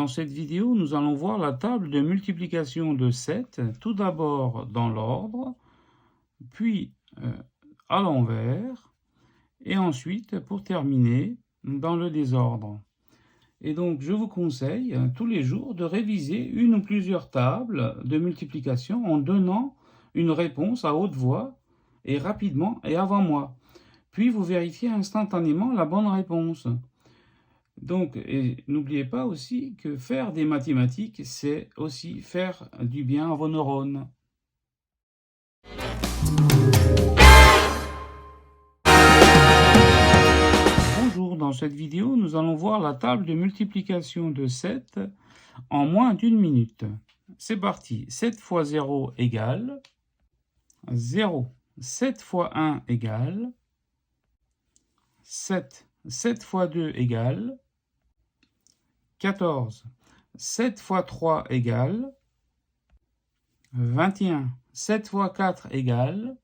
cette vidéo, nous allons voir la table de multiplication de 7, tout d'abord dans l'ordre, puis à l'envers, et ensuite, pour terminer, dans le désordre. Et donc, je vous conseille tous les jours de réviser une ou plusieurs tables de multiplication en donnant une réponse à haute voix et rapidement et avant moi. Puis, vous vérifiez instantanément la bonne réponse. Donc, n'oubliez pas aussi que faire des mathématiques, c'est aussi faire du bien à vos neurones. Bonjour, dans cette vidéo, nous allons voir la table de multiplication de 7 en moins d'une minute. C'est parti. 7 fois 0 égale 0. 7 fois 1 égale 7. 7 fois 2 égale 14. 7 fois 3 égale 21. 7 fois 4 égale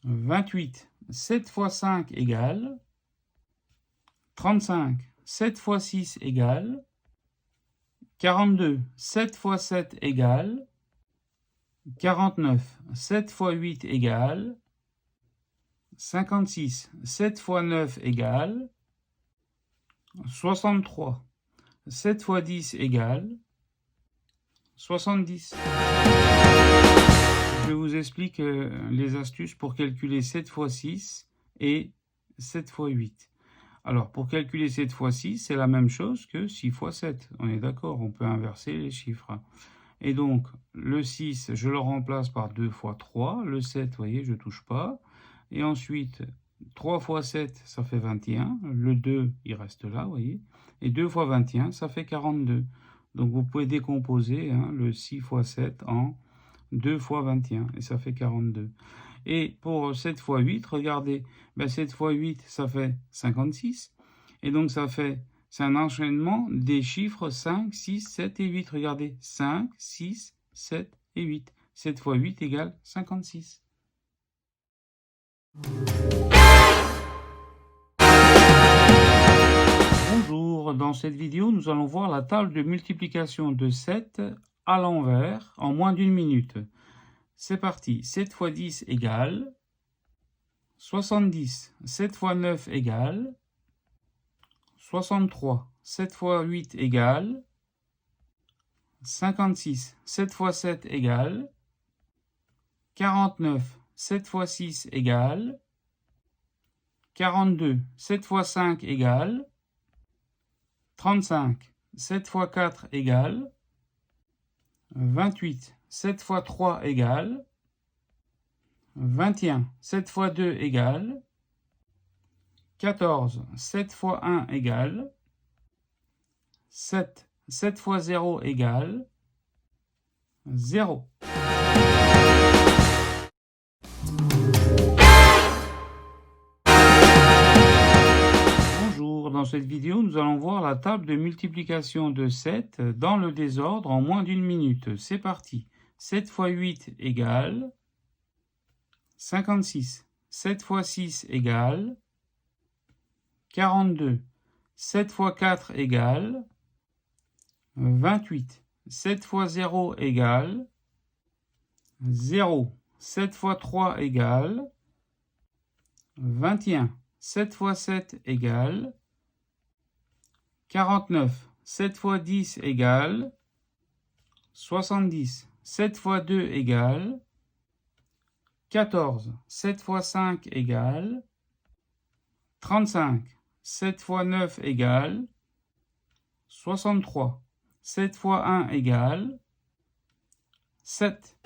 28. 7 fois 5 égale 35. 7 fois 6 égale 42. 7 fois 7 égale 49. 7 fois 8 égale 56. 7 fois 9 égale 63. 7 fois 10 égale 70. Je vous explique les astuces pour calculer 7 fois 6 et 7 fois 8. Alors, pour calculer 7 fois 6, c'est la même chose que 6 fois 7. On est d'accord, on peut inverser les chiffres. Et donc, le 6, je le remplace par 2 fois 3. Le 7, vous voyez, je ne touche pas. Et ensuite, 3 fois 7, ça fait 21. Le 2, il reste là, vous voyez. Et 2 fois 21, ça fait 42. Donc, vous pouvez décomposer le 6 fois 7 en 2 fois 21. Et ça fait 42. Et pour 7 fois 8, regardez, 7 fois 8, ça fait 56. Et donc, c'est un enchaînement des chiffres 5, 6, 7 et 8. Regardez, 5, 6, 7 et 8. 7 fois 8 égale 56. Bonjour, dans cette vidéo, nous allons voir la table de multiplication de 7 à l'envers en moins d'une minute. C'est parti. 7 fois 10 égale 70. 7 fois 9 égale 63. 7 fois 8 égale 56. 7 fois 7 égale 49. 7 fois 6 égale 42. 7 fois 5 égale 35. 7 fois 4 égale 28. 7 fois 3 égale 21. 7 fois 2 égale 14. 7 fois 1 égale 7. 7 fois 0 égale 0. Bonjour, dans cette vidéo, nous allons voir la table de multiplication de 7 dans le désordre en moins d'une minute. C'est parti. 7 fois 8 égale 56. 7 fois 6 égale 42. 7 fois 4 égale 28. 7 fois 0 égale 0. 7 fois 3 égale 21. 7 fois 7 égale 49. 7 fois 10 égale 70. 7 fois 2 égale 14. 7 fois 5 égale 35. 7 fois 9 égale 63. 7 fois 1 égale 7.